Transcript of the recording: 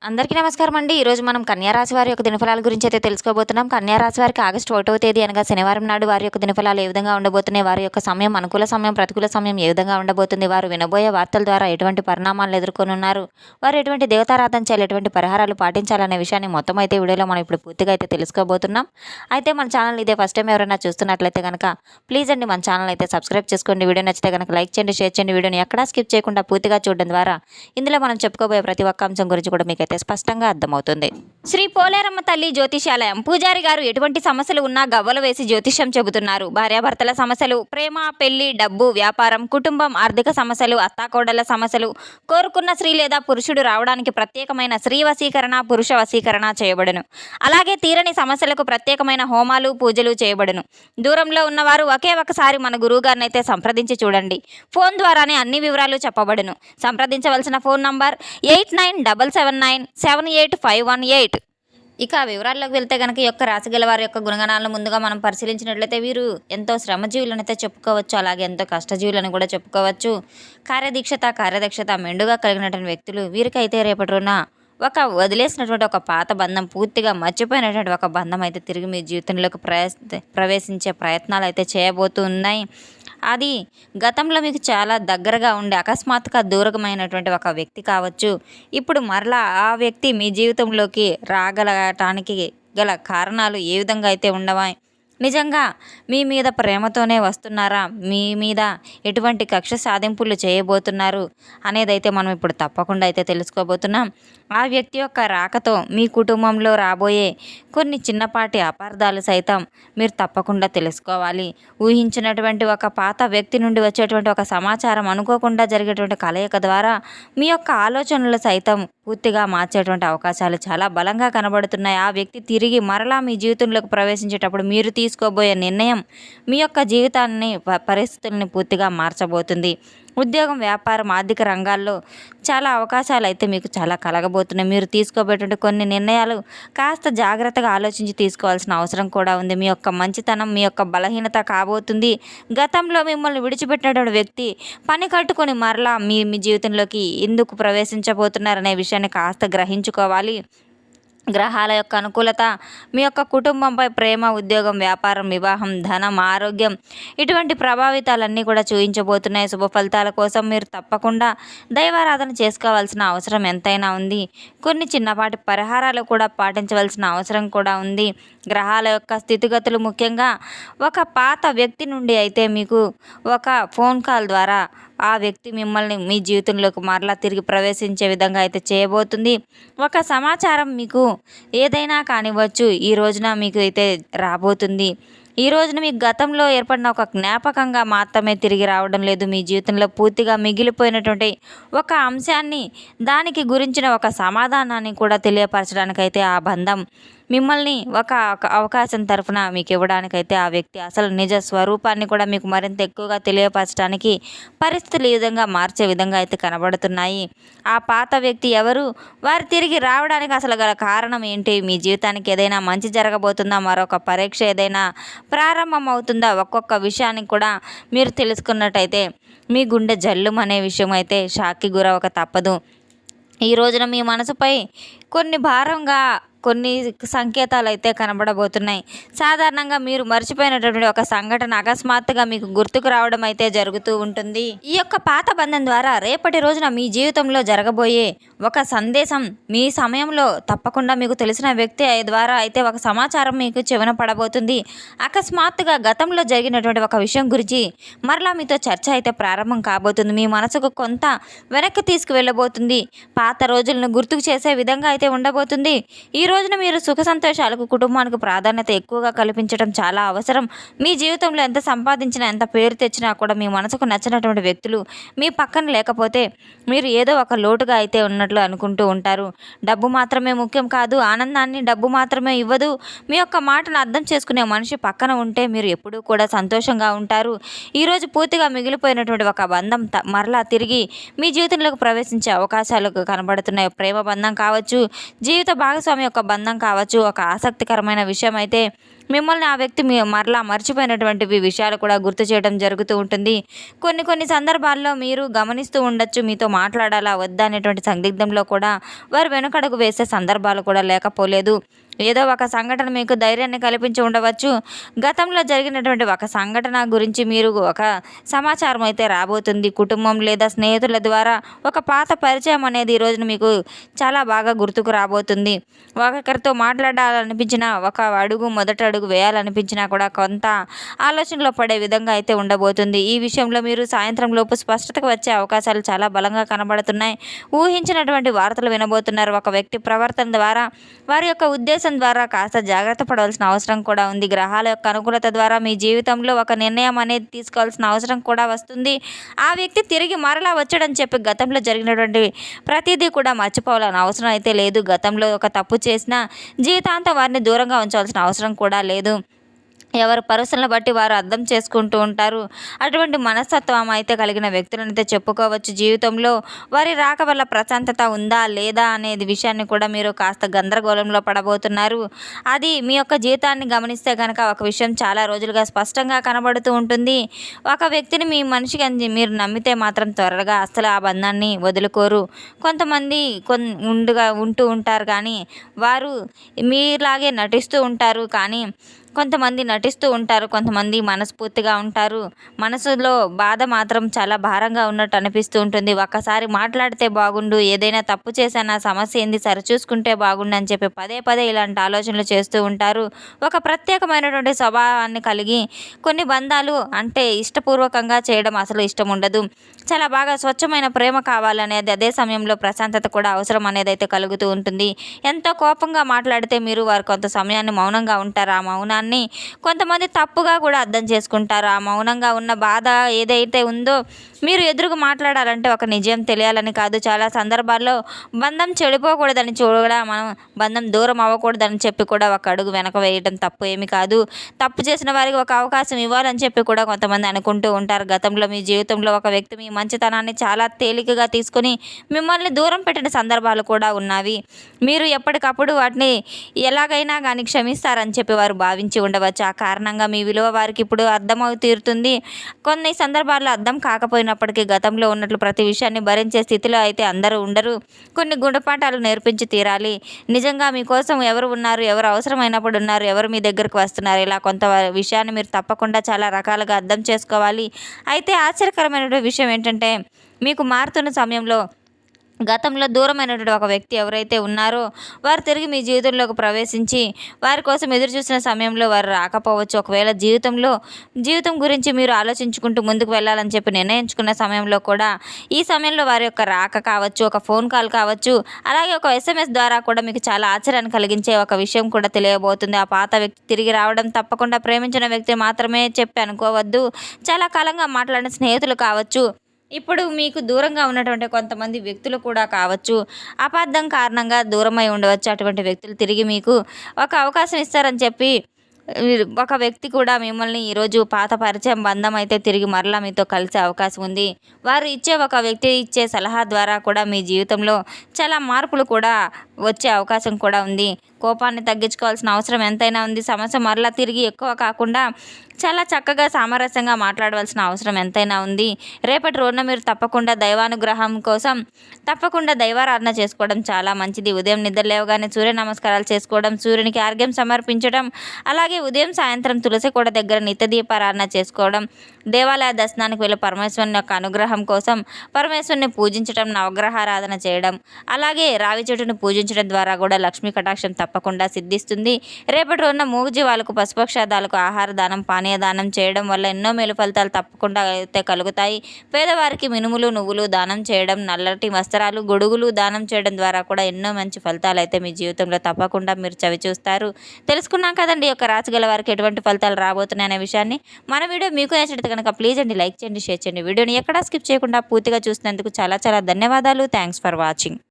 అందరికీ నమస్కారం అండి. ఈరోజు మనం కన్యా రాశి వారి యొక్క దినఫలాల గురించి అయితే తెలుసుకోబోతున్నాం. కన్యా రాశి వారికి ఆగస్టు 1వ తేదీ అనగా శనివారం నాడు వారి యొక్క దినఫలాలు ఏ విధంగా ఉండబోతున్నాయి, వారి యొక్క సమయం అనుకూల సమయం ప్రతికూల సమయం ఏ విధంగా ఉండబోతుంది, వారు వినబోయే వార్తల ద్వారా ఎటువంటి పరిణామాలను ఎదుర్కొనున్నారు, వారు ఎటువంటి దేవతారాధన చేయాలి, ఎటువంటి పరిహారాలు పాటించాలనే విషయాన్ని మొత్తం అయితే వీడియోలో మనం ఇప్పుడు పూర్తిగా అయితే తెలుసుకోబోతున్నాం. అయితే మన ఛానల్ ఇదే ఫస్ట్ టైం ఎవరైనా చూస్తున్నట్లయితే కనుక ప్లీజ్ అండి మన ఛానల్ అయితే సబ్స్క్రైబ్ చేసుకోండి. వీడియో నచ్చితే కనుక లైక్ చేయండి, షేర్ చేయండి. వీడియోని ఎక్కడా స్కిప్ చేయకుండా పూర్తిగా చూడడం ద్వారా ఇందులో మనం చెప్పుకోబోయే ప్రతి ఒక్క అంశం గురించి కూడా మీకైతే స్పష్టంగా అర్థమవుతుంది. శ్రీ పోలేరమ్మ తల్లి జ్యోతిష్యాలయం పూజారి గారు ఎటువంటి సమస్యలు ఉన్నా గవ్వలు వేసి జ్యోతిష్యం చెబుతున్నారు. భార్యాభర్తల సమస్యలు, ప్రేమ, పెళ్లి, డబ్బు, వ్యాపారం, కుటుంబం, ఆర్థిక సమస్యలు, అత్తాకోడళ్ల సమస్యలు, కోరుకున్న స్త్రీ లేదా పురుషుడు రావడానికి ప్రత్యేకమైన స్త్రీ వశీకరణ, పురుష వశీకరణ చేయబడును. అలాగే తీరని సమస్యలకు ప్రత్యేకమైన హోమాలు, పూజలు చేయబడును. దూరంలో ఉన్నవారు ఒకే ఒకసారి మన గురువు గారిని అయితే సంప్రదించి చూడండి. ఫోన్ ద్వారానే అన్ని వివరాలు చెప్పబడును. సంప్రదించవలసిన ఫోన్ నంబర్ 8977978518. ఇక వివరాల్లోకి వెళ్తే కనుక ఈ యొక్క రాశి గల వారి యొక్క గుణగణాలను ముందుగా మనం పరిశీలించినట్లయితే వీరు ఎంతో శ్రమజీవులను అయితే చెప్పుకోవచ్చు, అలాగే ఎంతో కష్టజీవులను కూడా చెప్పుకోవచ్చు. కార్యదక్షత మెండుగా కలిగినటువంటి వ్యక్తులు. వీరికైతే రేపటి రోజున ఒక వదిలేసినటువంటి ఒక పాత బంధం, పూర్తిగా మర్చిపోయినటువంటి ఒక బంధం అయితే తిరిగి మీ జీవితంలోకి ప్రవేశించే ప్రయత్నాలు అయితే చేయబోతూ ఉన్నాయి. అది గతంలో మీకు చాలా దగ్గరగా ఉండే అకస్మాత్తుగా దూరమైనటువంటి ఒక వ్యక్తి కావచ్చు. ఇప్పుడు మరలా ఆ వ్యక్తి మీ జీవితంలోకి రాగలగటానికి గల కారణాలు ఏ విధంగా అయితే ఉండవా, నిజంగా మీ మీద ప్రేమతోనే వస్తున్నారా, మీ మీద ఎటువంటి కక్ష సాధింపులు చేయబోతున్నారు అనేదైతే మనం ఇప్పుడు తప్పకుండా అయితే తెలుసుకోబోతున్నాం. ఆ వ్యక్తి యొక్క రాకతో మీ కుటుంబంలో రాబోయే కొన్ని చిన్నపాటి అపార్థాలు సైతం మీరు తప్పకుండా తెలుసుకోవాలి. ఊహించినటువంటి ఒక పాత వ్యక్తి నుండి వచ్చేటువంటి ఒక సమాచారం అనుకోకుండా జరిగేటువంటి కలయిక ద్వారా మీ యొక్క ఆలోచనలు సైతం పూర్తిగా మార్చేటువంటి అవకాశాలు చాలా బలంగా కనబడుతున్నాయి. ఆ వ్యక్తి తిరిగి మరలా మీ జీవితంలోకి ప్రవేశించేటప్పుడు మీరు తీసుకోబోయే నిర్ణయం మీ యొక్క జీవితాన్ని పరిస్థితుల్ని పూర్తిగా మార్చబోతుంది. ఉద్యోగం, వ్యాపారం, ఆర్థిక రంగాల్లో చాలా అవకాశాలు అయితే మీకు చాలా కలగబోతున్నాయి. మీరు తీసుకోబోయేటువంటి కొన్ని నిర్ణయాలు కాస్త జాగ్రత్తగా ఆలోచించి తీసుకోవాల్సిన అవసరం కూడా ఉంది. మీ యొక్క మంచితనం మీ యొక్క బలహీనత కాబోతుంది. గతంలో మిమ్మల్ని విడిచిపెట్టినటువంటి వ్యక్తి పని కట్టుకొని మరలా మీ మీ జీవితంలోకి ఎందుకు ప్రవేశించబోతున్నారనే విషయాన్ని కాస్త గ్రహించుకోవాలి. గ్రహాల యొక్క అనుకూలత మీ యొక్క కుటుంబంపై ప్రేమ, ఉద్యోగం, వ్యాపారం, వివాహం, ధనం, ఆరోగ్యం ఇటువంటి ప్రభావితాలన్నీ కూడా చూపించబోతున్నాయి. శుభ ఫలితాల కోసం మీరు తప్పకుండా దైవారాధన చేసుకోవాల్సిన అవసరం ఎంతైనా ఉంది. కొన్ని చిన్నపాటి పరిహారాలు కూడా పాటించవలసిన అవసరం కూడా ఉంది. గ్రహాల యొక్క స్థితిగతులు, ముఖ్యంగా ఒక పాత వ్యక్తి నుండి అయితే మీకు ఒక ఫోన్ కాల్ ద్వారా ఆ వ్యక్తి మిమ్మల్ని మీ జీవితంలోకి మరలా తిరిగి ప్రవేశించే విధంగా అయితే చేయబోతుంది. ఒక సమాచారం మీకు ఏదైనా కానివ్వచ్చు, ఈ రోజున మీకు అయితే రాబోతుంది. ఈ రోజున మీ గతంలో ఏర్పడిన ఒక జ్ఞాపకంగా మాత్రమే తిరిగి రావడం లేదు. మీ జీవితంలో పూర్తిగా మిగిలిపోయినటువంటి ఒక అంశాన్ని, దానికి గురించిన ఒక సమాధానాన్ని కూడా తెలియపరచడానికైతే ఆ బంధం మిమ్మల్ని ఒక అవకాశం తరఫున మీకు ఇవ్వడానికైతే ఆ వ్యక్తి అసలు నిజ స్వరూపాన్ని కూడా మీకు మరింత ఎక్కువగా తెలియపరచడానికి పరిస్థితులు ఈ విధంగా మార్చే విధంగా అయితే కనబడుతున్నాయి. ఆ పాత వ్యక్తి ఎవరు, వారు తిరిగి రావడానికి అసలు గల కారణం ఏంటి, మీ జీవితానికి ఏదైనా మంచి జరగబోతుందా, మరొక పరీక్ష ఏదైనా ప్రారంభం అవుతుందా, ఒక్కొక్క విషయాన్ని కూడా మీరు తెలుసుకున్నట్టయితే మీ గుండె జల్లుం అనే విషయం అయితే షాక్కి గురవక తప్పదు. ఈ రోజున మీ మనసుపై కొన్ని భారంగా కొన్ని సంకేతాలు అయితే కనబడబోతున్నాయి. సాధారణంగా మీరు మర్చిపోయినటువంటి ఒక సంఘటన అకస్మాత్తుగా మీకు గుర్తుకు రావడం అయితే జరుగుతూ ఉంటుంది. ఈ యొక్క పాత బంధం ద్వారా రేపటి రోజున మీ జీవితంలో జరగబోయే ఒక సందేశం మీ సమయంలో తప్పకుండా మీకు తెలిసిన వ్యక్తి ద్వారా అయితే ఒక సమాచారం మీకు చెవిన పడబోతుంది. అకస్మాత్తుగా గతంలో జరిగినటువంటి ఒక విషయం గురించి మరలా మీతో చర్చ అయితే ప్రారంభం కాబోతుంది. మీ మనసుకు కొంత వెనక్కి తీసుకువెళ్ళబోతుంది. పాత రోజులను గుర్తుకు చేసే విధంగా అయితే ఉండబోతుంది. ఈ రోజున మీరు సుఖ సంతోషాలకు, కుటుంబానికి ప్రాధాన్యత ఎక్కువగా కల్పించడం చాలా అవసరం. మీ జీవితంలో ఎంత సంపాదించినా, ఎంత పేరు తెచ్చినా కూడా మీ మనసుకు నచ్చినటువంటి వ్యక్తులు మీ పక్కన లేకపోతే మీరు ఏదో ఒక లోటుగా అయితే ఉన్నట్లు అనుకుంటూ ఉంటారు. డబ్బు మాత్రమే ముఖ్యం కాదు, ఆనందాన్ని డబ్బు మాత్రమే ఇవ్వదు. మీ యొక్క మాటను అర్థం చేసుకునే మనిషి పక్కన ఉంటే మీరు ఎప్పుడూ కూడా సంతోషంగా ఉంటారు. ఈరోజు పూర్తిగా మిగిలిపోయినటువంటి ఒక బంధం మరలా తిరిగి మీ జీవితంలోకి ప్రవేశించే అవకాశాలు కనబడుతున్నాయి. ప్రేమ బంధం కావచ్చు, జీవిత భాగస్వామి యొక్క బంధం కావచ్చు, ఒక ఆసక్తికరమైన విషయం అయితే మిమ్మల్ని ఆ వ్యక్తి మరలా మర్చిపోయినటువంటివి విషయాలు కూడా గుర్తు చేయడం జరుగుతూ ఉంటుంది. కొన్ని సందర్భాల్లో మీరు గమనిస్తూ ఉండొచ్చు, మీతో మాట్లాడాలా వద్దా అనేటువంటి సందిగ్ధంలో కూడా వారు వెనుకడుగు వేసే సందర్భాలు కూడా లేకపోలేదు. ఏదో ఒక సంఘటన మీకు ధైర్యాన్ని కల్పించి ఉండవచ్చు. గతంలో జరిగినటువంటి ఒక సంఘటన గురించి మీరు ఒక సమాచారం అయితే రాబోతుంది. కుటుంబం లేదా స్నేహితుల ద్వారా ఒక పాత పరిచయం అనేది ఈ రోజున మీకు చాలా బాగా గుర్తుకు రాబోతుంది. ఒకరితో మాట్లాడాలనిపించినా, ఒక మొదటి అడుగు వేయాలనిపించినా కూడా కొంత ఆలోచనలో పడే విధంగా అయితే ఉండబోతుంది. ఈ విషయంలో మీరు సాయంత్రం లోపు స్పష్టతకు వచ్చే అవకాశాలు చాలా బలంగా కనబడుతున్నాయి. ఊహించినటువంటి వార్తలు వినబోతున్నారు. ఒక వ్యక్తి ప్రవర్తన ద్వారా, వారి యొక్క ఉద్దేశం ద్వారా కాస్త జాగ్రత్త పడవలసిన అవసరం కూడా ఉంది. గ్రహాల యొక్క అనుకూలత ద్వారా మీ జీవితంలో ఒక నిర్ణయం అనేది తీసుకోవాల్సిన అవసరం కూడా వస్తుంది. ఆ వ్యక్తి తిరిగి మరలా వచ్చాడని చెప్పి గతంలో జరిగినటువంటి ప్రతిదీ కూడా మర్చిపోవాలని అవసరం అయితే లేదు. గతంలో ఒక తప్పు చేసినా జీవితాంతం వారిని దూరంగా ఉంచాల్సిన అవసరం కూడా లేదు. ఎవరి పరిస్థితులను బట్టి వారు అర్థం చేసుకుంటూ ఉంటారు. అటువంటి మనస్తత్వం అయితే కలిగిన వ్యక్తులను అయితే చెప్పుకోవచ్చు. జీవితంలో వారి రాక వల్ల ప్రశాంతత ఉందా లేదా అనేది విషయాన్ని కూడా మీరు కాస్త గందరగోళంలో పడబోతున్నారు. అది మీ యొక్క జీవితాన్ని గమనిస్తే కనుక ఒక విషయం చాలా రోజులుగా స్పష్టంగా కనబడుతూ ఉంటుంది. ఒక వ్యక్తిని మీ మనిషికి మీరు నమ్మితే మాత్రం త్వరగా అసలు ఆ బంధాన్ని వదులుకోరు. కొంతమంది ఉంటూ ఉంటారు, కానీ వారు మీలాగే నటిస్తూ ఉంటారు. కానీ కొంతమంది మనస్ఫూర్తిగా ఉంటారు. మనసులో బాధ మాత్రం చాలా భారంగా ఉన్నట్టు అనిపిస్తూ ఉంటుంది. ఒక్కసారి మాట్లాడితే బాగుండు, ఏదైనా తప్పు చేశానా, సమస్య ఏంది, సరిచూసుకుంటే బాగుండు అని చెప్పి పదే ఇలాంటి ఆలోచనలు చేస్తూ ఉంటారు. ఒక ప్రత్యేకమైనటువంటి స్వభావాన్ని కలిగి కొన్ని బంధాలు అంటే ఇష్టపూర్వకంగా చేయడం అసలు ఇష్టం ఉండదు. చాలా బాగా స్వచ్ఛమైన ప్రేమ కావాలనేది, అదే సమయంలో ప్రశాంతత కూడా అవసరం అనేది అయితే కలుగుతూ ఉంటుంది. ఎంతో కోపంగా మాట్లాడితే మీరు వారు కొంత సమయాన్ని మౌనంగా ఉంటారు. ఆ మౌనాన్ని కొంతమంది తప్పుగా కూడా అర్థం చేసుకుంటారు. ఆ మౌనంగా ఉన్న బాధ ఏదైతే ఉందో, మీరు ఎదురుగా మాట్లాడాలంటే ఒక నిజం తెలియాలని కాదు. చాలా సందర్భాల్లో బంధం చెడిపోకూడదని కూడా, మనం బంధం దూరం అవ్వకూడదని చెప్పి కూడా ఒక అడుగు వెనక వేయడం తప్పు ఏమి కాదు. తప్పు చేసిన వారికి ఒక అవకాశం ఇవ్వాలని చెప్పి కూడా కొంతమంది అనుకుంటూ ఉంటారు. గతంలో మీ జీవితంలో ఒక వ్యక్తి మీ మంచితనాన్ని చాలా తేలికగా తీసుకొని మిమ్మల్ని దూరం పెట్టిన సందర్భాలు కూడా ఉన్నవి. మీరు ఎప్పటికప్పుడు వాటిని ఎలాగైనా కానీ క్షమిస్తారని చెప్పి వారు భావించి ఉండవచ్చు. ఆ కారణంగా మీ విలువ వారికి ఇప్పుడు అర్థమవు తీరుతుంది. కొన్ని సందర్భాల్లో అర్థం కాకపోయినప్పటికీ గతంలో ఉన్నట్లు ప్రతి విషయాన్ని భరించే స్థితిలో అయితే అందరూ ఉండరు. కొన్ని గుణపాఠాలు నేర్పించి తీరాలి. నిజంగా మీకోసం ఎవరు ఉన్నారు, ఎవరు అవసరమైనప్పుడు ఉన్నారు, ఎవరు మీ దగ్గరకు వస్తున్నారు, ఇలా కొంత విషయాన్ని మీరు తప్పకుండా చాలా రకాలుగా అర్థం చేసుకోవాలి. అయితే ఆశ్చర్యకరమైన విషయం ఏంటంటే, మీకు మారుతున్న సమయంలో గతంలో దూరమైనటువంటి ఒక వ్యక్తి ఎవరైతే ఉన్నారో వారు తిరిగి మీ జీవితంలోకి ప్రవేశించి వారి కోసం ఎదురు చూసిన సమయంలో వారు రాకపోవచ్చు. ఒకవేళ జీవితం గురించి మీరు ఆలోచించుకుంటూ ముందుకు వెళ్ళాలని చెప్పి నిర్ణయించుకున్న సమయంలో కూడా ఈ సమయంలో వారి యొక్క రాక కావచ్చు, ఒక ఫోన్ కాల్ కావచ్చు, అలాగే ఒక SMS ద్వారా కూడా మీకు చాలా ఆశ్చర్యాన్ని కలిగించే ఒక విషయం కూడా తెలియబోతుంది. ఆ పాత వ్యక్తి తిరిగి రావడం తప్పకుండా ప్రేమించిన వ్యక్తి మాత్రమే చెప్పి అనుకోవద్దు. చాలా కాలంగా మాట్లాడిన స్నేహితులు కావచ్చు, ఇప్పుడు మీకు దూరంగా ఉన్నటువంటి కొంతమంది వ్యక్తులు కూడా కావచ్చు, అపార్థం కారణంగా దూరమై ఉండవచ్చు. అటువంటి వ్యక్తులు తిరిగి మీకు ఒక అవకాశం ఇస్తారని చెప్పి ఒక వ్యక్తి కూడా మిమ్మల్ని ఈరోజు పాత పరిచయం బంధం అయితే తిరిగి మరలా మీతో కలిసే అవకాశం ఉంది. వారు ఒక వ్యక్తి ఇచ్చే సలహా ద్వారా కూడా మీ జీవితంలో చాలా మార్పులు కూడా వచ్చే అవకాశం కూడా ఉంది. కోపాన్ని తగ్గించుకోవాల్సిన అవసరం ఎంతైనా ఉంది. సమస్య మరలా తిరిగి ఎక్కువ కాకుండా చాలా చక్కగా సామరస్యంగా మాట్లాడవలసిన అవసరం ఎంతైనా ఉంది. రేపటి రోజున మీరు తప్పకుండా దైవానుగ్రహం కోసం తప్పకుండా దైవారాధన చేసుకోవడం చాలా మంచిది. ఉదయం నిద్ర లేవగానే సూర్య నమస్కారాలు చేసుకోవడం, సూర్యునికి ఆర్ఘ్యం సమర్పించడం, అలాగే ఉదయం సాయంత్రం తులసి కోట దగ్గర నిత్య దీపారాధన చేసుకోవడం, దేవాలయ దర్శనానికి వెళ్ళి పరమేశ్వరుని యొక్క అనుగ్రహం కోసం పరమేశ్వరుని పూజించడం, నవగ్రహారాధన చేయడం, అలాగే రావి చెట్టును పూజించడం ద్వారా కూడా లక్ష్మీ కటాక్షం తప్పకుండా సిద్ధిస్తుంది. రేపటి రోజున మూగజీవాలకు, పశుపక్షాదాలకు ఆహార దానం, పానీయ దానం చేయడం వల్ల ఎన్నో మేలు ఫలితాలు తప్పకుండా అయితే కలుగుతాయి. పేదవారికి మినుములు, నువ్వులు దానం చేయడం, నల్లటి వస్త్రాలు, గొడుగులు దానం చేయడం ద్వారా కూడా ఎన్నో మంచి ఫలితాలు అయితే మీ జీవితంలో తప్పకుండా మీరు చవి చూస్తారు. తెలుసుకున్నాం కదండి యొక్క రాశి గల వారికి ఎటువంటి ఫలితాలు రాబోతున్నాయి అనే విషయాన్ని. మన వీడియో మీకు నచ్చినట్టు కనుక ప్లీజ్ అండి లైక్ చేయండి, షేర్ చేయండి. వీడియోని ఎక్కడా స్కిప్ చేయకుండా పూర్తిగా చూసినందుకు చాలా చాలా ధన్యవాదాలు. Thanks for watching.